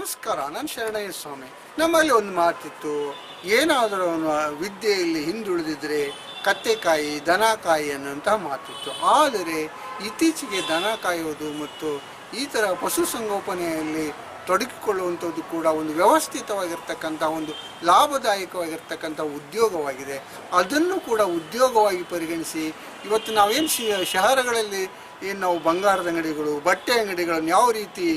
ನಮಸ್ಕಾರ, ನಾನು ಶರಣಯ್ಯ ಸ್ವಾಮಿ. ನಮ್ಮಲ್ಲಿ ಒಂದು ಮಾತಿತ್ತು, ಏನಾದರೂ ಅವನು ವಿದ್ಯೆಯಲ್ಲಿ ಹಿಂದುಳಿದಿದ್ರೆ ಕತ್ತೆಕಾಯಿ ದನ ಕಾಯಿ ಅನ್ನುವಂತಹ ಮಾತಿತ್ತು. ಆದರೆ ಇತ್ತೀಚೆಗೆ ದನ ಕಾಯುವುದು ಮತ್ತು ಈ ಥರ ಪಶುಸಂಗೋಪನೆಯಲ್ಲಿ ತೊಡಗಿಕೊಳ್ಳುವಂಥದ್ದು ಕೂಡ ಒಂದು ವ್ಯವಸ್ಥಿತವಾಗಿರ್ತಕ್ಕಂಥ ಒಂದು ಲಾಭದಾಯಕವಾಗಿರ್ತಕ್ಕಂಥ ಉದ್ಯೋಗವಾಗಿದೆ. ಅದನ್ನು ಕೂಡ ಉದ್ಯೋಗವಾಗಿ ಪರಿಗಣಿಸಿ ಇವತ್ತು ನಾವೇನು ಶಹರಗಳಲ್ಲಿ ಏನು ನಾವು ಬಂಗಾರದ ಅಂಗಡಿಗಳು, ಬಟ್ಟೆ ಅಂಗಡಿಗಳನ್ನು ಯಾವ ರೀತಿ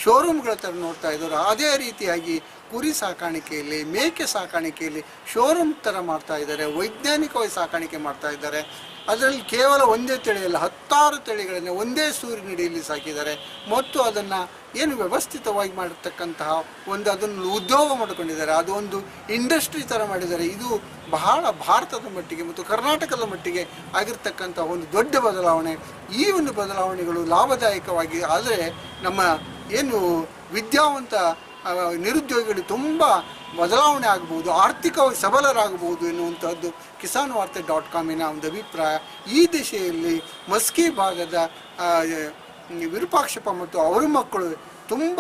ಶೋರೂಮ್ಗಳ ಥರ ನೋಡ್ತಾ ಇದ್ದಾರೋ ಅದೇ ರೀತಿಯಾಗಿ ಕುರಿ ಸಾಕಾಣಿಕೆಯಲ್ಲಿ, ಮೇಕೆ ಸಾಕಾಣಿಕೆಯಲ್ಲಿ ಶೋರೂಮ್ ಥರ ಮಾಡ್ತಾ ಇದ್ದಾರೆ, ವೈಜ್ಞಾನಿಕವಾಗಿ ಸಾಕಾಣಿಕೆ ಮಾಡ್ತಾ ಇದ್ದಾರೆ. ಅದರಲ್ಲಿ ಕೇವಲ ಒಂದೇ ತಳಿಯಲ್ಲ, 10 ತಳಿಗಳನ್ನು ಒಂದೇ ಸೂರಿನಡಿಯಲ್ಲಿ ಸಾಕಿದ್ದಾರೆ ಮತ್ತು ಅದನ್ನು ಏನು ವ್ಯವಸ್ಥಿತವಾಗಿ ಮಾಡಿರ್ತಕ್ಕಂತಹ ಅದನ್ನು ಉದ್ಯೋಗ ಮಾಡಿಕೊಂಡಿದ್ದಾರೆ. ಅದು ಒಂದು ಇಂಡಸ್ಟ್ರಿ ಥರ ಮಾಡಿದ್ದಾರೆ. ಇದು ಬಹಳ ಭಾರತದ ಮಟ್ಟಿಗೆ ಮತ್ತು ಕರ್ನಾಟಕದ ಮಟ್ಟಿಗೆ ಆಗಿರ್ತಕ್ಕಂಥ ಒಂದು ದೊಡ್ಡ ಬದಲಾವಣೆ. ಈ ಒಂದು ಬದಲಾವಣೆಗಳು ಲಾಭದಾಯಕವಾಗಿ ಆದರೆ ನಮ್ಮ ಏನು ವಿದ್ಯಾವಂತ ನಿರುದ್ಯೋಗಿಗಳು ತುಂಬ ಬದಲಾವಣೆ ಆಗಬಹುದು, ಆರ್ಥಿಕವಾಗಿ ಸಬಲರಾಗಬಹುದು ಎನ್ನುವಂಥದ್ದು ಕಿಸಾನ್ ವಾರ್ತೆ .com ಒಂದು ಅಭಿಪ್ರಾಯ. ಈ ದಿಶೆಯಲ್ಲಿ ಮಸ್ಕಿ ಭಾಗದ ವಿರೂಪಾಕ್ಷಪ್ಪ ಮತ್ತು ಅವರ ಮಕ್ಕಳು ತುಂಬ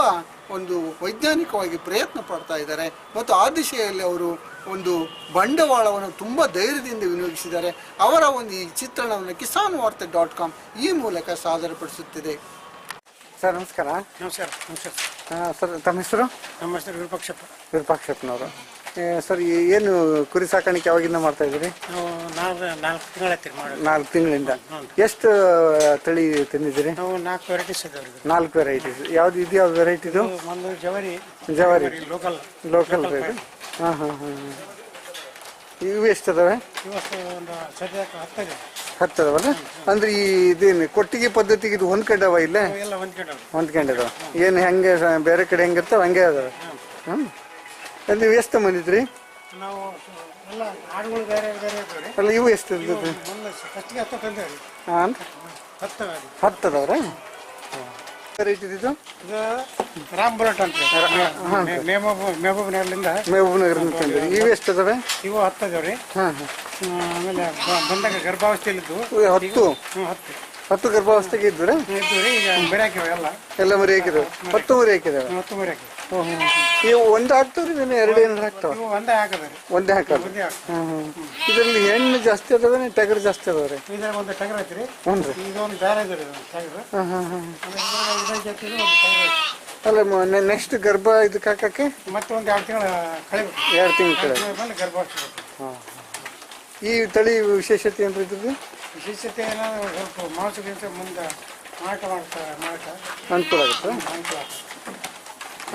ಒಂದು ವೈಜ್ಞಾನಿಕವಾಗಿ ಪ್ರಯತ್ನ ಪಡ್ತಾ ಇದ್ದಾರೆ ಮತ್ತು ಆ ದಿಶೆಯಲ್ಲಿ ಅವರು ಒಂದು ಬಂಡವಾಳವನ್ನು ತುಂಬ ಧೈರ್ಯದಿಂದ ವಿನಿಯೋಗಿಸಿದ್ದಾರೆ. ಅವರ ಒಂದು ಈ ಚಿತ್ರಣವನ್ನು ಕಿಸಾನ್ ವಾರ್ತೆ .com ಈ ಮೂಲಕ ಸಾದರಪಡಿಸುತ್ತಿದೆ. ಸರ್ ನಮಸ್ಕಾರ. ನಮಸ್ಕಾರ. ಸರ್ ತಮ್ಮ ಹೆಸರು? ನಮ್ಮ ಹೆಸರು ವಿರೂಪಾಕ್ಷಪ್ಪನವರು. ಸರ್ ಏನು ಕುರಿ ಸಾಕಾಣಿಕೆ ಯಾವಾಗಿಂದ ಮಾಡ್ತಾ ಇದ್ದೀರಿ? ನಾವು 4 ತಿಂಗಳಾಯ್ತು ಮಾಡಿ. 4 ತಿಂಗಳಿಂದ. ಎಷ್ಟು ತಳಿ ತಂದಿದ್ದೀರಿ? ನಾವು 4 ವೆರೈಟೀಸ್ ಇದಾವೆ. 4 ವೆರೈಟೀಸ್. ಯಾವ್ದು ಇದು? ಯಾವ್ದು ವೆರೈಟಿ ಇದು? ಒಂದು ಜವಾರಿ ಲೋಕಲ್ ರೇಟ್. ಹಾಂ ಹಾಂ ಹಾಂ. ಇವು ಎಷ್ಟದಾವೆ? ಇವತ್ತು ಒಂದು ಸದ್ಯಕ್ಕೆ 10 ಇದೆ. 10 ಅದಾವಲ್ಲ? ಅಂದ್ರೆ ಈ ಇದೇನು ಕೊಟ್ಟಿಗೆ ಪದ್ಧತಿಗೆ ಇದು ಹೊಂದ್ಕೊಂಡವ? ಇಲ್ಲ ಎಲ್ಲ ಹೊಂದ್ಕೊಂಡಿದಾವ. ಏನು ಹೆಂಗೆ ಬೇರೆ ಕಡೆ ಹೆಂಗಿರ್ತಾವ ಹಂಗೆ ಅದಾವೆ. ಹ್ಞೂ. ಅಲ್ಲಿ ನೀವು ಎಷ್ಟು ಬಂದಿದ್ರಿ? ನಾವು ಎಲ್ಲ ಆಡುಗಳು ಬೇರೆ ಬೇರೆ ಇದ್ದಾವೆ. ಅಲ್ಲ ಇವು ಎಷ್ಟು ಇರ್ತದೆ? ಫಸ್ಟಿಗೆ 10 ತಂದೇವೆ. ಹಾಂ 10 ಅದಾವ್ರ? ರೇಟ್ ಇದು? ಇದು ರಾಮ್ ಬುಲೆಟ್ ಅಂತ ಮೆಹಬೂಬ್ನಗರದಿಂದ ತಂದಿರಿ. ಇವು ಎಷ್ಟು ಅದಾವೆ? ಇವು 10 ಅದಾವೆ ರೀ. ಹಾಂ ಹಾಂ. ಆಮೇಲೆ ಬಂದಾಗ ಗರ್ಭಾವಸ್ಥೆಯಲ್ಲಿದ್ದು 10 ಗರ್ಭಾವಸ್ಥೆಗೆ ಇದ್ದರೆ ಈಗ ಮರಿ ಹಾಕಿವೆ. ಎಲ್ಲ ಮರಿ ಹಾಕಿದಾವೆ. 10 ಮರಿ ಹಾಕಿದಾವೆ. 10 ಮರಿ ಹಾಕಿವೆ. ಇವು ಒಂದು ಹಾಕ್ತಾವ್ರಿ? ನೀನು 2 ಏನಾರು ಹಾಕ್ತಾವ? ಒಂದೇ ಹಾಕದ. ಒಂದೇ ಹಾಕೋದು. ಇದರಲ್ಲಿ ಹೆಣ್ಣು ಜಾಸ್ತಿ ಅದಾವೆ, ಟಗರು ಜಾಸ್ತಿ ಅದಾವ್ರಿ? ಇದ್ರಾಗ ಒಂದು ಟಗರ್ ಐತ್ರಿ. ಹ್ಞೂ ರೀ. ಇದೊಂದು ಬೇರೆ ಇದೆ ಟಗರ್. ಹಾಂ ಹಾಂ ಹಾಂ. ಅಲ್ಲ ನೆಕ್ಸ್ಟ್ ಗರ್ಭ ಇದಕ್ಕೆ ಹಾಕಕ್ಕೆ ಮತ್ತೆ ಒಂದು 2 ತಿಂಗಳು ಕಳಿಬೇಕು. 2 ತಿಂಗಳು ಬಂದು ಗರ್ಭ ಹಾಕ್ಬೇಕು. ಹಾಂ. ಈ ತಳಿ ವಿಶೇಷತೆ ಏನು ಇದ್ರದ್ದು? ವಿಶೇಷತೆ ಏನಾದ್ರು ಸ್ವಲ್ಪ ಮಾಂಸಕ್ಕಿಂತ ಮುಂದೆ ಮಾರಾಟ ಅನುಕೂಲ ಆಗುತ್ತೆ.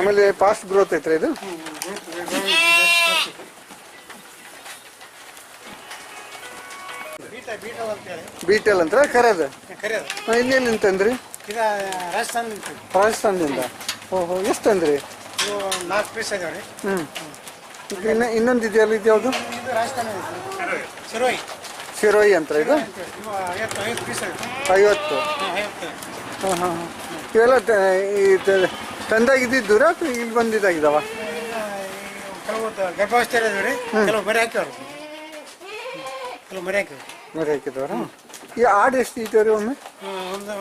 ಆಮೇಲೆ ಫಾಸ್ಟ್ ಗ್ರೋತ್ ಐತ್ರಿ ಇದು? ಬೀಟಲ್ ಅಂತ ಕರೆದು ಇಲ್ಲಿ ತಂದ್ರಿ? ರಾಜಸ್ಥಾನದಿಂದ. ಓಹೋ, ಎಷ್ಟು ಅಂದ್ರಿ? 4 ಪೀಸ್ ಇದಾವೆ. ಹ್ಞೂ. ಇನ್ನೊಂದು ಇದೆಯಲ್ಲ, ಇದು ಯಾವುದು? ಶಿರೋಯಿ ಅಂತ ಇದು? 50. ಹಾಂ ಹಾಂ. ಇವೆಲ್ಲ ತಂದಾಗಿದ್ದಿದ್ದೂರ ಅಥವಾ ಇಲ್ಲಿ ಬಂದಿದ್ದಾಗಿದ್ದಾವ? ಕೆಲವು ಗರ್ಭಾವಸ್ಥೆ ಇದಾವೆ. ಕೆಲವು ಮರಿ ಹಾಕಿವ್ರು. ಮರಿ ಹಾಕಿದವ್ರ? ಈ ಆಡು ಎಷ್ಟು ಇದ್ದಾವ್ರಿ? ಒಮ್ಮೆ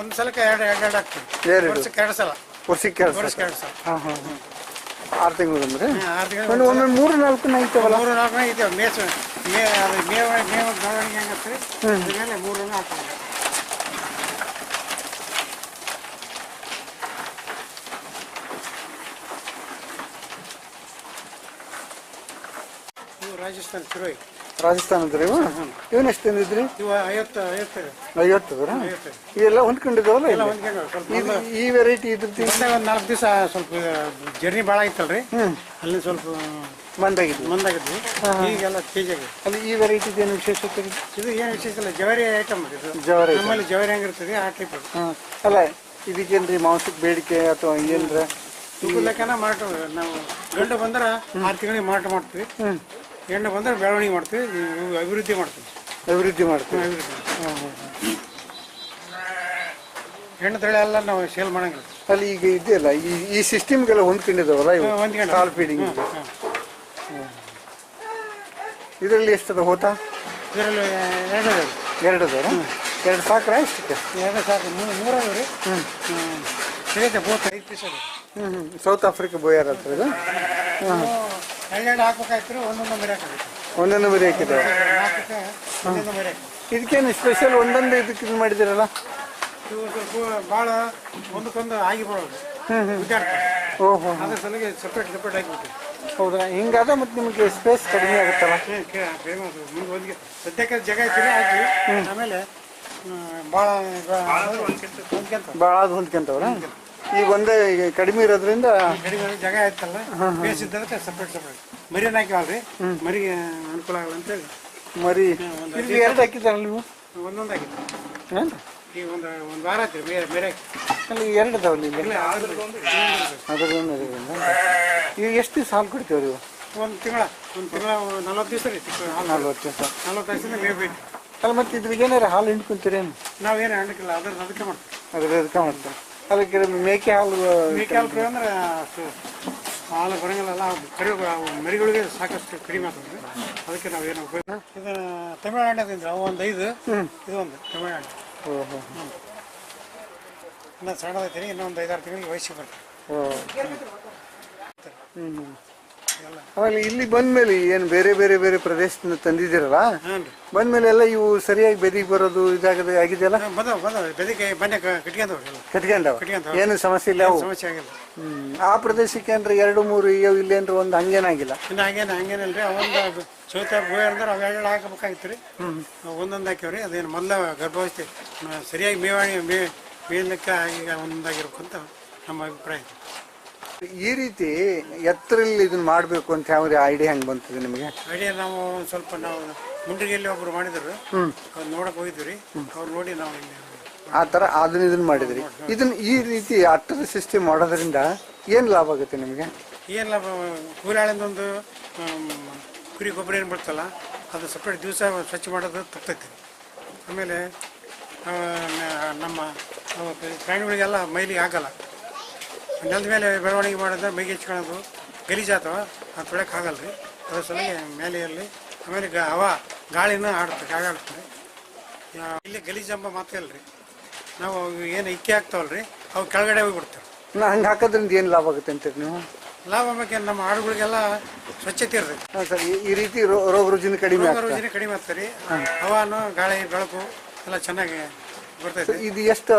ಒಂದು ಸಲಕ್ಕೆ 2 ಆಗ್ತದೆ. ವರ್ಷಕ್ಕೆ 2 ಸಲ. ವರ್ಷಕ್ಕೆ 2 ಸಲ. ಹಾಂ ಹಾಂ ಹಾಂ. 6 ತಿಂಗಳು ಅಂದ್ರೆ ಒಮ್ಮೆ 3-4 ಐತವಲ್ಲ? 3-4 ಇದ್ದಾವೆ. ಮೇವು ಬೆಳವಣಿಗೆ ಹೆಂಗತ್ರಿ ಮೇಲೆ 3 ಹಾಕ್ತಾರೆ. ರಾಜಸ್ಥಾನದ್ರಿ ಇವು? ಇವನ್ ಎಷ್ಟು ತಂದಿದ್ರಿ? ಇವು 50 ಇವೆಲ್ಲ ಹೊಂದ್ಕೊಂಡಿದ್ದಾವಲ್ಲ? ಈ ವೆರೈಟಿ ಇದ್ರದ್ದು ಒಂದು 4 ದಿವಸ ಸ್ವಲ್ಪ ಜರ್ನಿ ಭಾಳ ಆಗಿತ್ತಲ್ರಿ, ಅಲ್ಲಿ ಸ್ವಲ್ಪ ಮಂದಾಗಿದ್ವಿ. ಈಗೆಲ್ಲ ಚೇಂಜ್ ಆಗಿದೆ. ಅಲ್ಲಿ ಈ ವೆರೈಟಿ ಏನು ವಿಶೇಷತೆ? ಇದು ಏನು ವಿಶೇಷ ಇಲ್ಲ, ಜವಾರಿ ಐಟಮ್ ಇದು. ನಮ್ಮಲ್ಲಿ ಜವಾರಿ ಹೆಂಗಿರ್ತದೆ ಆ ಟೈಪ್. ಅಲ್ಲ ಇದಕ್ಕೇನ್ರಿ ಮಾಂಸಕ್ಕೆ ಬೇಡಿಕೆ ಅಥವಾ ಏನ್ರ ಲೆಕ್ಕನ ಮಾರಾಟ? ನಾವು ಗಂಡು ಬಂದ್ರೆ 6 ತಿಂಗಳಿಗೆ ಮಾರಾಟ ಮಾಡ್ತೀವಿ, ಹೆಣ್ಣು ಬಂದ್ರೆ ಬೆಳವಣಿಗೆ ಮಾಡ್ತೀವಿ, ಅಭಿವೃದ್ಧಿ ಮಾಡ್ತೀವಿ. ಹೆಣ್ಣು ತಳಿ ಎಲ್ಲ ನಾವು ಸೇಲ್ ಮಾಡಂಗಿಲ್ಲ. ಅಲ್ಲಿ ಈಗ ಇದೆಯಲ್ಲ ಈ ಸಿಸ್ಟಮ್ಗೆಲ್ಲ ಹೊಂದ್ಕೊಂಡಿದ್ದಾವಲ್ಲ ಇವು ಕಾಲ್ ಫೀಡಿಂಗ್. ಇದರಲ್ಲಿ ಎಷ್ಟದ ಹೋತ? ಇದರಲ್ಲಿ 2 ಅದಾವ. 2 ಸಾಕ್ರ? ಎಷ್ಟಕ್ಕೆ? 2 ಸಾಕು. 3 ಅದಾವ ರೀ. ಸಿಗುತ್ತೆ. 5 ಪೀಸ್ ಅದ. ಸೌತ್ ಆಫ್ರಿಕಾ ಬೋಯರ್ ಹತ್ರ ಇದು ಎರಡೆರಡು ಹಾಕ್ಬೇಕಾಯ್ತು, ಒಂದೊಂದು ಮರಿ ಹಾಕಬೇಕು. ಒಂದೊಂದು ಮರಿ ಹಾಕಿದ್ದಾವೆ. ನಾಲ್ಕಕ್ಕೆ ಒಂದೊಂದು ಮರಿ ಹಾಕಿ. ಇದಕ್ಕೇನು ಸ್ಪೆಷಲ್ ಒಂದೊಂದು ಇದಕ್ಕೆ ಇದು ಮಾಡಿದ್ದೀರಲ್ಲ? ಇವು ಸ್ವಲ್ಪ ಭಾಳ ಒಂದಕ್ಕೊಂದು ಆಗಿ ಬರೋದು ಓಹೋ, ಅದ್ರ ಸಲುವಾಗಿ ಸಪ್ರೇಟ್ ಹಾಕಿಬಿಟ್ಟು. ಹೌದಾ? ಹಿಂಗಾದ ಮತ್ತು ನಿಮಗೆ ಸ್ಪೇಸ್ ಕಡಿಮೆ ಆಗುತ್ತಲ್ಲ? ಫೇಮಸ್ ಮುಂದೆ ಒಂದಿಗೆ ಸದ್ಯಕ್ಕೆ ಜಾಗ ಐತಿ ಹಾಕಿ, ಆಮೇಲೆ ಭಾಳ ಭಾಳ ಹೊಂದ್ಕೊಂತವ್ರ. ಈಗ ಒಂದೇ ಈಗ ಕಡಿಮೆ ಇರೋದ್ರಿಂದ ಕಡಿಮೆ ಜಾಗ ಆಯ್ತಲ್ಲ, ಬೇಸ್ ಇದ್ದದಕ್ಕೆ ಸಪ್ರೇಟ್ ಮರಿಯನ್ನು ಹಾಕಿವಲ್ರಿ, ಮರಿಗೆ ಅನುಕೂಲ ಆಗಲ್ಲ ಅಂತೇಳಿ ಮರಿ ಇಲ್ಲಿ 2 ಹಾಕಿದ್ದಾರಲ್ಲ ನೀವು? ಒಂದೊಂದು ಹಾಕಿತ್ತು. ಏನು ಈಗ ಒಂದು ವಾರ ಆಯ್ತು ರೀ ಬೇರೆ ಅಲ್ಲಿ 2 ಇದಾವಲ್ಲ ಇಲ್ಲಿ? ಅದರದೊಂದು ಈಗ ಎಷ್ಟು ದಿವಸ ಹಾಲು ಕೊಡ್ತೀವಿ ನೀವು? ಒಂದು ತಿಂಗಳ 40 ದಿವಸ ರೀ. 40 ದಿವಸ. 40 ದಿವಸದಿಂದ ಮೇವು ಬೇಕು. ಅಲ್ಲ, ಮತ್ತು ಇದ್ರಿಗೆ ಏನಾರು ಹಾಲು ಹಿಂಡ್ಕೊಂತೀರೇನು? ನಾವೇನು ಹಣ್ಣಕ್ಕಿಲ್ಲ, ಅದಕ್ಕೆ ಮಾಡ್ತೀವಿ. ಅದಕ್ಕೆ ಮಾಡ್ತಾರೆ. ಅದಕ್ಕೆ ಮೇಕೆ ಹಾಲು ಅಂದ್ರೆ ಅಷ್ಟು ಹಾಲು ಬರೋಂಗಿಲ್ಲ, ಮರಿಗಳಿಗೆ ಸಾಕಷ್ಟು ಕಡಿಮೆ ಆಗ್ತದೆ. ಅದಕ್ಕೆ ನಾವೇನು ಉಪಯೋಗ. ಇದು ತಮಿಳುನಾಡಿನಿಂದ ಅವು ಒಂದು 5, ಇದು ಒಂದು ತಮಿಳುನಾಡು. ಓಹೋ, ಇನ್ನೂ ಸಣ್ಣದೈತಿ, ಇನ್ನೊಂದು 5-6 ತಿಂಗಳಿಗೆ ವಯಸ್ಸಿಗೆ ಬರ್ತದೆ. ಆಮೇಲೆ ಇಲ್ಲಿ ಬಂದ್ಮೇಲೆ ಏನು ಬೇರೆ ಬೇರೆ ಬೇರೆ ಪ್ರದೇಶದಿಂದ ತಂದಿದ್ದೀರಲ್ಲ, ಬಂದ್ಮೇಲೆ ಎಲ್ಲ ಇವು ಸರಿಯಾಗಿ ಬೆದಿಗೆ ಬರೋದು ಆಗಿದೆಯಲ್ಲ? ಬೆದಿಗೆ ಬನ್ನಿ ಕಟ್ಕೊಂಡವ, ಏನು ಸಮಸ್ಯೆ ಇಲ್ಲ? ಸಮಸ್ಯೆ ಆಗಿಲ್ಲ. ಆ ಪ್ರದೇಶಕ್ಕೆ ಅಂದ್ರೆ 2-3 ಇವು ಇಲ್ಲಿ ಅಂದ್ರೆ ಒಂದು ಹಂಗೇನಾಗಿಲ್ಲ? ಇನ್ನು ಹಂಗೇನಿಲ್ರಿ. ಒಂದು ಸೌತ ಬೋಯ್ ಅಂದ್ರೆ ಅವೆರಡು ಹಾಕಬೇಕಾಗಿತ್ತು ರೀ, ಒಂದೊಂದು ಹಾಕ್ಯವ್ರಿ. ಅದೇನು ಮೊದಲ ಗರ್ಭಾವಸ್ಥೆ ಸರಿಯಾಗಿ ಮೇಲಕ್ಕೆ ಈಗ ಒಂದೊಂದಾಗಿರ್ಬೇಕು ಅಂತ ನಮ್ಮ ಅಭಿಪ್ರಾಯ. ಈ ರೀತಿ ಎತ್ತರಲ್ಲಿ ಇದನ್ನ ಮಾಡಬೇಕು ಅಂತ ಯಾವ ಐಡಿಯಾ ಹೆಂಗೆ ಬಂತದೆ ನಿಮಗೆ? ಐಡಿಯಾ ನಾವು ಸ್ವಲ್ಪ ಮುಂಡ್ರಿಗೆಲ್ಲಿ ಒಬ್ರು ಮಾಡಿದ್ರು, ಅವ್ರು ನೋಡಕ್ ಹೋಗಿದ್ವಿ ರೀ. ಅವ್ರು ನೋಡಿ ನಾವು ಆ ಥರ ಇದನ್ನ ಮಾಡಿದ್ರಿ. ಇದನ್ನ ಈ ರೀತಿ ಅಟ್ಟದ ಸಿಸ್ಟಮ್ ಮಾಡೋದ್ರಿಂದ ಏನು ಲಾಭ ಆಗುತ್ತೆ ನಿಮಗೆ? ಏನು ಲಾಭ? ಕೂಲಾಳಿಂದೊಂದು ಕುರಿ ಗೊಬ್ಬರ ಏನು ಬರ್ತಲ್ಲ, ಅದು ಸಪ್ರೇಟ್ ದಿವಸ ಸ್ವಚ್ಛ ಮಾಡೋದು ತಪ್ಪೈತಿ. ಆಮೇಲೆ ನಮ್ಮ ಪ್ರಾಣಿಗಳಿಗೆಲ್ಲ ಮೈಲಿಗೆ ಆಗಲ್ಲ. ನೆಲದ ಮೇಲೆ ಬೆಳವಣಿಗೆ ಮಾಡಿದ್ರೆ ಮೈಗೆ ಹೆಚ್ಕೊಳ್ಳೋದು ಗಲೀಜಾತವ, ಅದು ತೊಳಕ್ಕೆ ಆಗಲ್ಲ ರೀ. ಅದ್ರ ಸಲುವಾಗಿ ಮೇಲೆ ಇರಲಿ. ಆಮೇಲೆ ಗಾಳಿನೂ ಆಗಾಡ್ತಾರೆ. ಇಲ್ಲಿ ಗಲೀಜಂಬ ಮಾತಿಲ್ಲ ರೀ. ನಾವು ಏನು ಇಕ್ಕೆ ಹಾಕ್ತಾವಲ್ರಿ, ಅವು ಕೆಳಗಡೆ ಹೋಗಿಬಿಡ್ತೇವೆ. ಹಂಗೆ ಹಾಕೋದ್ರಿಂದ ಏನು ಲಾಭ ಆಗುತ್ತೆ ಅಂತೀರಿ ನೀವು? ಲಾಭ ಬೇಕೆ, ನಮ್ಮ ಆಡುಗಳಿಗೆಲ್ಲ ಸ್ವಚ್ಛತೆ ಇರ್ತೈತಿ. ಸರ್, ಈ ರೀತಿ ರೋಗ ರುಜಿನ ಕಡಿಮೆ ಆಗ್ತದೆ ರೀ. ಹವಾನು ಗಾಳಿ ಬೆಳಕು ಎಲ್ಲ ಚೆನ್ನಾಗಿ ಬರ್ತೈತೆ. ಇದು ಎಷ್ಟು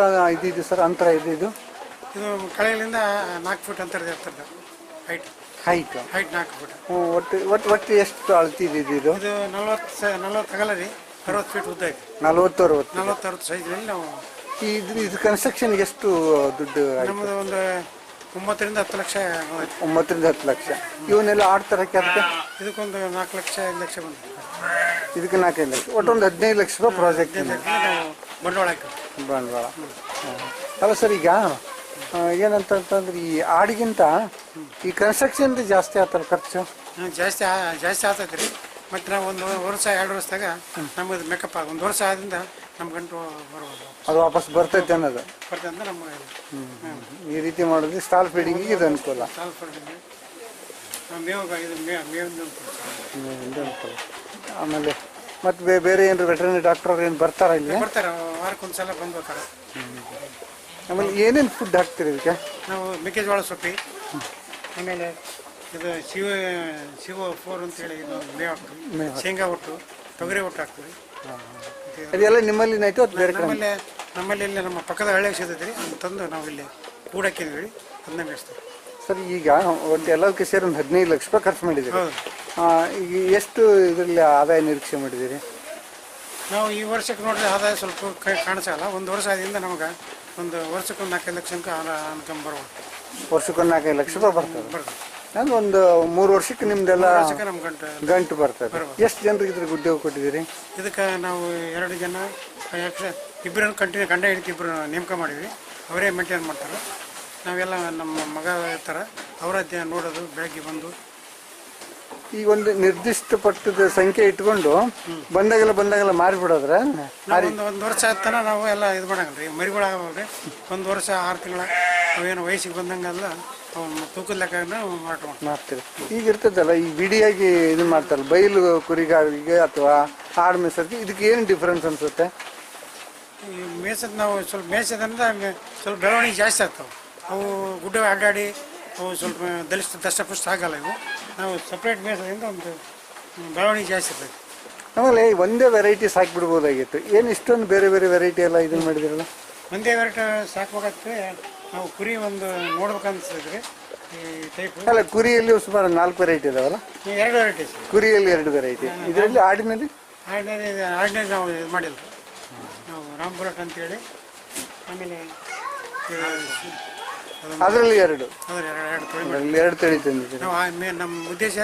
ಇದು ಸರ್ ಅಂತರ ಇದೆ? ಇದು ಕಳೆಗಳಿಂದ 4 ಫೀಟ್ ಅಂತರ ಇರ್ತದೆ ಹೈಟ್ 4 ಫೀಟ್. ಒಟ್ಟು ಎಷ್ಟು ಅಳ್ತಿದೆ ಇದು? ಇದು 40 ಅಗಲ ರೀ, 60 ಫೀಟ್ ಉದ್ದ ಐತಿ. 40-60 ಸೈಜ್ನಲ್ಲಿ ನಾವು ಇದು ಕನ್ಸ್ಟ್ರಕ್ಷನ್ ಎಷ್ಟು ದುಡ್ಡು? ನಮ್ಮದು ಒಂದು 9 ರಿಂದ 10 ಲಕ್ಷ. 9 ರಿಂದ 10 ಲಕ್ಷ. ಇವನ್ನೆಲ್ಲ ಆಡ್ತಾರಕ್ಕೆ ಅದಕ್ಕೆ ಇದಕ್ಕೊಂದು 4 ಲಕ್ಷ 5 ಲಕ್ಷ ಬಂತು. ಇದಕ್ಕೆ 4-5 ಲಕ್ಷ, ಒಟ್ಟು ಒಂದು 15 ಲಕ್ಷ ರೂಪಾಯಿ ಪ್ರಾಜೆಕ್ಟ್ ಬಂಡವಾಳ. ಅಲ್ಲ ಸರ್, ಈಗ ಏನಂತಂದ್ರೆ ಈ ಆಡಿಗಿಂತ ಈ ಕನ್ಸ್ಟ್ರಕ್ಷನ್ ಜಾಸ್ತಿ ಆಗ್ತಲ್ಲ ಖರ್ಚು? ಜಾಸ್ತಿ ಆಗ್ತೈತೆ ರೀ. ಮತ್ತು ನಾವು 1 ವರ್ಷ 2 ವರ್ಷದಾಗ ನಮ್ಮದು ಮೇಕಪ್ ಆಗ 1 ವರ್ಷ ಆದ್ರಿಂದ ನಮ್ಮ ಗಂಟು ಬರ್ಬೋದು, ಅದು ವಾಪಸ್ ಬರ್ತೈತೆ ಅನ್ನೋದು ಬರ್ತದೆ ಅಂತ ನಮ್ಮ. ಈ ರೀತಿ ಮಾಡೋದು ಸ್ಟಾಲ್ ಫೀಡಿಂಗಿಗೆ ಇದು ಅನುಕೂಲ. ಸ್ಟಾಲ್ ಫೀಡಿಂಗ್ ಮೇವಿಂದ ಅನುಕೂಲ. ಆಮೇಲೆ ಮತ್ತೆ ಬೇರೆ ಏನಾರು ವೆಟರ್ನರಿ ಡಾಕ್ಟರ್ ಏನು ಬರ್ತಾರ ಇಲ್ಲಿ? ಬರ್ತಾರೆ, ವಾರಕ್ಕೊಂದ್ಸಲ ಬಂದ್ಬೇಕಾರೆ. ಆಮೇಲೆ ಏನೇನು ಫುಡ್ ಹಾಕ್ತೀರಿ ಇದಕ್ಕೆ? ನಾವು ಮೆಕ್ಕೆಜೋಳ ಸೊಪ್ಪಿ, ಆಮೇಲೆ ಇದು CO4 ಅಂತೇಳಿ ಮೇವು ಹಾಕ್ತೀವಿ. ಶೇಂಗಾ ಒಟ್ಟು, ತೊಗರಿ ಒಟ್ಟು ಹಾಕ್ತೀವಿ. ಅದೆಲ್ಲ ನಿಮ್ಮಲ್ಲಿ ಆಯ್ತು? ಅದು ಬೇರೆ ನಮ್ಮಲ್ಲಿ ಇಲ್ಲಿ ನಮ್ಮ ಪಕ್ಕದ ಹಳ್ಳಿ ಸಿಗ್ತೈತೆ ರೀ, ಅದನ್ನ ತಂದು ನಾವು ಇಲ್ಲಿ ಕೂಡ ಹಾಕಿದ್ವಿ, ಅದನ್ನ ಮೇಯಿಸ್ತೀವಿ. ಸರ್, ಈಗ ಒಟ್ಟು ಎಲ್ಲದಕ್ಕೆ ಸೇರಿ ಒಂದು 15 ಲಕ್ಷ ರೂಪಾಯಿ ಖರ್ಚು ಮಾಡಿದ್ದೀರಿ. ಈಗ ಎಷ್ಟು ಇದರಲ್ಲಿ ಆದಾಯ ನಿರೀಕ್ಷೆ ಮಾಡಿದ್ದೀರಿ? ನಾವು ಈ ವರ್ಷಕ್ಕೆ ನೋಡಿದ್ರೆ ಆದಾಯ ಸ್ವಲ್ಪ ಕಾಣಿಸಲ್ಲ. 1 ವರ್ಷ ಆದ್ರಿಂದ ನಮಗೆ ಒಂದು ವರ್ಷಕ್ಕೊಂದು 4-5 ಲಕ್ಷ ಅನ್ಕಮ್ ಬರ್ಬೋದು. ವರ್ಷಕ್ಕೊಂದು 4-5 ಲಕ್ಷ ರೂಪಾಯಿ ಬರ್ತದೆ. ಅಂದ್ರೆ ಒಂದು 3 ವರ್ಷಕ್ಕೆ ನಿಮ್ದೆಲ್ಲ ನಮ್ಮ ಗಂಟು ಬರ್ತದೆ. ಎಷ್ಟು ಜನರಿಗೆ ಇದ್ರಿಗೆ ಉದ್ಯೋಗ ಕೊಟ್ಟಿದ್ದೀರಿ? ಇದಕ್ಕೆ ನಾವು 2 ಜನ, ಇಬ್ಬರನ್ನು ಕಂಟಿನ್ಯೂ ಗಂಡ ಹೆಂಡತಿ ಇಬ್ಬರು ನೇಮಕ ಮಾಡಿದ್ವಿ. ಅವರೇ ಮೇಂಟೈನ್ ಮಾಡ್ತಾರೆ. ನಾವೆಲ್ಲ ನಮ್ಮ ಮಗ ಇರ್ತಾರೆ, ಅವರ ನೋಡೋದು, ಬೆಳಗ್ಗೆ ಬಂದು ಈಗ ಒಂದು ನಿರ್ದಿಷ್ಟ ಪಟ್ಟದ ಸಂಖ್ಯೆ ಇಟ್ಕೊಂಡು ಬಂದಾಗೆಲ್ಲ ಮಾರಿಬಿಡೋದ್ರೆ ಒಂದು ವರ್ಷ ಆಯ್ತಾನ ನಾವು ಎಲ್ಲ ಇದು ಮಾಡಂಗ್ರಿ. ಮರಿಗಳಾಗವ್ರಿ 1 ವರ್ಷ 6 ತಿಂಗಳ ಅವೇನು ವಯಸ್ಸಿಗೆ ಬಂದಂಗೆಲ್ಲ ತೂಕದ ಲೆಕ್ಕ ಮಾಡ್ತೀರಿ. ಈಗ ಇರ್ತದಲ್ಲ, ಈ ಬಿಡಿಯಾಗಿ ಇದನ್ನ ಮಾಡ್ತಾರಲ್ಲ, ಬೈಲು ಕುರಿಗಾರಿಗೆ ಅಥವಾ ಆಡು ಮೇಸರ್ಗೆ, ಇದಕ್ಕೆ ಏನು ಡಿಫ್ರೆನ್ಸ್ ಅನ್ಸುತ್ತೆ? ಮೇಸದ್ ನಾವು ಸ್ವಲ್ಪ ಮೇಸದಂದ್ರೆ ಸ್ವಲ್ಪ ಬೆಳವಣಿಗೆ ಜಾಸ್ತಿ ಆಗ್ತಾವೆ. ಅವು ಗುಡ್ಡ ಅಡ್ಡಾಡಿ ಅವು ಸ್ವಲ್ಪ ದಷ್ಟಪುಷ್ಟ ಆಗಲ್ಲ ಇವು. ನಾವು ಸಪ್ರೇಟ್ ಬೇಯಿಸೋದ್ರಿಂದ ಒಂದು ಬೆಳವಣಿಗೆ ಜಾಸ್ತಿ ಇರ್ತದೆ. ಆಮೇಲೆ ಒಂದೇ ವೆರೈಟಿ ಸಾಕಿಬಿಡ್ಬೋದಾಗಿತ್ತು, ಏನು ಇಷ್ಟೊಂದು ಬೇರೆ ಬೇರೆ ವೆರೈಟಿ ಎಲ್ಲ ಇದನ್ನು ಮಾಡಿದಿರಲ್ಲ? ಒಂದೇ ವೆರೈಟಿ ಸಾಕ್ಬೇಕಾಗ್ತದೆ. ನಾವು ಕುರಿ ಒಂದು ನೋಡ್ಬೇಕನ್ಸಿದ್ರೆ ಈ ಟೈಪ್. ಅಲ್ಲ, ಕುರಿಯಲ್ಲಿ ಸುಮಾರು 4 ವೆರೈಟಿ ಇದಾವಲ್ಲ? 2 ವೆರೈಟೀಸ್. ಕುರಿಯಲ್ಲಿ 2 ವೆರೈಟಿ, ಇದರಲ್ಲಿ ಆಡಿನಲ್ಲಿ ಆರ್ಡಿನರಿ ನಾವು ಇದು ಮಾಡಿಲ್ಲ. ನಾವು ರಾಮ್ಪುರಟ್ ಅಂತೇಳಿ, ಆಮೇಲೆ ಅದರಲ್ಲಿ 2 ಅದರಲ್ಲಿ 2 ತಳಿ ತಂದಿದ್ದೀರಿ. ನಾವು ನಮ್ಮ ಉದ್ದೇಶ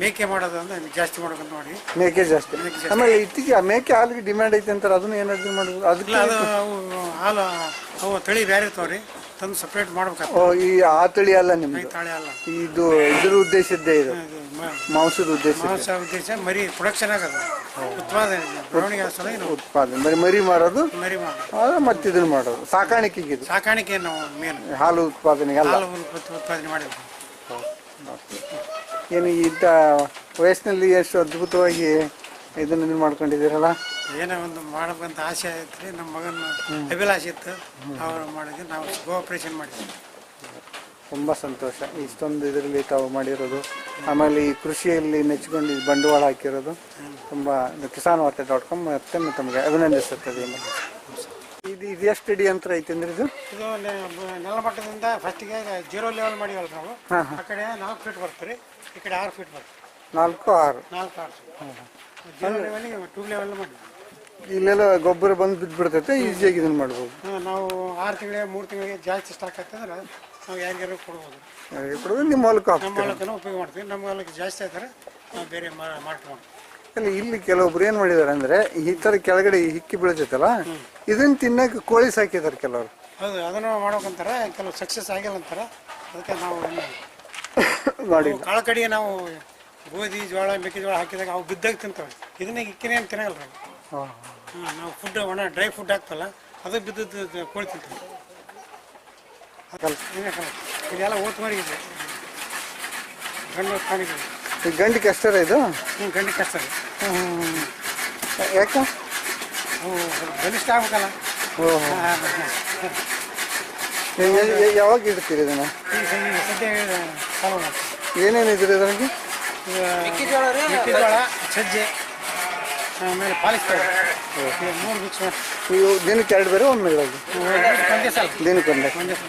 ಮೇಕೆ ಮಾಡೋದು ಅಂದ್ರೆ ಜಾಸ್ತಿ ಮಾಡೋಕಂತ ಮಾಡಿ. ಮೇಕೆ ಜಾಸ್ತಿ. ಆಮೇಲೆ ಇತ್ತೀಚೆಗೆ ಆ ಮೇಕೆ ಹಾಲಿಗೆ ಡಿಮ್ಯಾಂಡ್ ಐತೆ ಅಂತಾರೆ, ಅದನ್ನು ಏನಾದ್ರು ಮಾಡೋದು? ಅದಕ್ಕೆ ಅದು ಅವು ಹಾಲು ಅವು ತಳಿ ಬೇರೆ ಇರ್ತಾವ್ರಿ, ತಂದು ಸಪ್ರೇಟ್ ಮಾಡ್ಬೇಕಾಗ್ತದೆ. ಓ, ಈ ಆ ತಳಿ ಅಲ್ಲ ನಿಮ್ದು? ತಾಳೆ ಅಲ್ಲ, ಇದು ಇದ್ರ ಉದ್ದೇಶದ್ದೇ, ಇದು ಮಾಂಸದ ಉದ್ದೇಶ. ಮಾಂಸ ಉದ್ದೇಶ ಮರಿ ಪ್ರೊಡಕ್ಷನ್ ಆಗೋದು, ಉತ್ಪಾದನೆ ಬೆಳವಣಿಗೆ ಉತ್ಪಾದನೆ, ಮರಿ ಮಾರೋದು, ಮರಿ ಮಾಡೋದು, ಮತ್ತೆ ಇದನ್ನ ಮಾಡೋದು ಸಾಕಾಣಿಕೆಗೆ. ಇದು ಸಾಕಾಣಿಕೆ ನಾವು ಮೇನ್ ಹಾಲು ಉತ್ಪಾದನೆಗೆ ಅಲ್ಲ. ಹಾಲು ಉತ್ಪಾದನೆ ಮಾಡಿದ್ವಿ. ಏನು ಇಂಥ ವಯಸ್ಸಿನಲ್ಲಿ ಎಷ್ಟು ಅದ್ಭುತವಾಗಿ ಇದನ್ನ ಮಾಡ್ಕೊಂಡಿದ್ದೀರಲ್ಲ. ಏನೋ ಒಂದು ಮಾಡಬೇಕಂತ ಆಸೆ ಐತ್ರಿ, ನಮ್ಮ ಮಗನ ಅಭಿಲಾಷೆ ಇತ್ತು, ಅವರು ಮಾಡಿದ್ವಿ. ನಾವು ಕೋಆಪರೇಷನ್ ಮಾಡಿದ್ವಿ. ತುಂಬ ಸಂತೋಷ ಇಷ್ಟೊಂದು ಇದರಲ್ಲಿ ತಾವು ಮಾಡಿರೋದು. ಆಮೇಲೆ ಈ ಕೃಷಿಯಲ್ಲಿ ನೆಚ್ಕೊಂಡು ಬಂಡವಾಳ ಹಾಕಿರೋದು ತುಂಬ. kisanvarta.com ಮತ್ತೊಮ್ಮೆ ತಮಗೆ ಅಭಿನಂದಿಸುತ್ತದೆ. ಇದು ಎಷ್ಟು ಅಡಿ ಅಂತರ ಐತೆ ಅಂದ್ರೆ ಇದು ನೆಲಮಟ್ಟದಿಂದ ಫಸ್ಟಿಗೆ 0 ಲೆವೆಲ್ ಮಾಡಿವಲ್ಲ ನಾವು. ಆ ಕಡೆ 4 ಫೀಟ್ ಬರ್ತೀರಿ, ಈ ಕಡೆ 6 ಫೀಟ್ ಬರ್ತದೆ. 4 6 0 ಲೆವೆಲ್ಗೆ 2 ಲೆವೆಲ್ ಮಾಡಿ. ಇಲ್ಲೆಲ್ಲ ಗೊಬ್ಬರ ಬಂದು ಬಿದ್ದುಬಿಡ್ತೈತೆ, ಈಸಿಯಾಗಿ ಇದನ್ನು ಮಾಡ್ಬೋದು. ನಾವು 6 ತಿಂಗಳಿಗೆ 3 ತಿಂಗಳಿಗೆ ಜಾಸ್ತಿ ಸ್ಟಾಕ್ ಆಗ್ತಂದ್ರೆ ನಾವು ಯಾರಿಗಾರು ಕೊಡ್ಬೋದು. ನಿಮ್ಮ ಹೊಲಕ್ಕೆ ನಮ್ಮ ಹೊಲಕ್ಕೂ ಉಪಯೋಗ ಮಾಡ್ತೀವಿ. ನಮ್ಮ ಹೊಲಕ್ಕೆ ಜಾಸ್ತಿ ಆಗ್ತಾರೆ ನಾವು ಬೇರೆ ಮಾಡ್ಕೊಂಡು. ಅಲ್ಲಿ ಇಲ್ಲಿ ಕೆಲವೊಬ್ರು ಏನು ಮಾಡಿದಾರೆ ಅಂದ್ರೆ, ಈ ಥರ ಕೆಳಗಡೆ ಹಿಕ್ಕಿ ಬೀಳ್ತೈತಲ್ಲ, ಇದನ್ನ ತಿನ್ನಕ್ಕೆ ಕೋಳಿ ಸಾಕಿದ್ದಾರೆ ಕೆಲವರು. ಹೌದು, ಅದನ್ನು ಮಾಡ್ಬೇಕಂತಾರೆ. ಕೆಲವು ಸಕ್ಸಸ್ ಆಗಿಲ್ಲ ಅಂತಾರೆ. ಅದಕ್ಕೆ ನಾವು ಮಾಡಿ ಕಾಳಕಡಿಗೆ ನಾವು ಗೋಧಿ ಜೋಳ ಮೆಕ್ಕೆಜೋಳ ಹಾಕಿದಾಗ ಅವು ಬಿದ್ದಾಗ ತಿಂತವೆ. ಇದನ್ನ ಇಕ್ಕಿನೇ ಏನು ತಿನ್ನಲ್ಲ ರೀ. ನಾವು ಫುಡ್ ಒಣ ಡ್ರೈ ಫುಡ್ ಹಾಕ್ತಲ್ಲ, ಅದು ಬಿದ್ದದ್ದು ಕೋಳಿ ತಿಂತೀವಿ. ಇದೆಲ್ಲ ಓಟ್ ಮಾಡಿದೆ ಗಂಡು ಕಾಣಿಗೆ. ಈ ಗಂಡಿ ಕಷ್ಟರ ಇದು? ಗಂಡಿ ಕಷ್ಟ ರೀ. ಯಾಕೆ? ಅವು ಬಲಿಷ್ಠ ಆಗ್ಬೇಕಲ್ಲ. ಯಾವಾಗ ಇಡ್ತೀರಿ ಇದನ್ನ? ಸದ್ಯ ಫಾಲೋ ಮಾಡ್ತೀವಿ. ಏನೇನು ಇದ್ರಿ ಇದರಲ್ಲಿ? ಮೆಕ್ಕೆಜೋಳ, ಸಜ್ಜೆ, ಆಮೇಲೆ ಪಾಲಿಶ್ ಪೌಡರ್, 3 ಮಿಕ್ಸ್ ಮಾಡಿ. ನೀವು ದಿನಕ್ಕೆ 2 ಬೇರೆ ಒಮ್ಮೆ ಒಂದೇ ಸಲ ದಿನಕ್ಕೊಂದೇ? ಒಂದೇ ಸಲ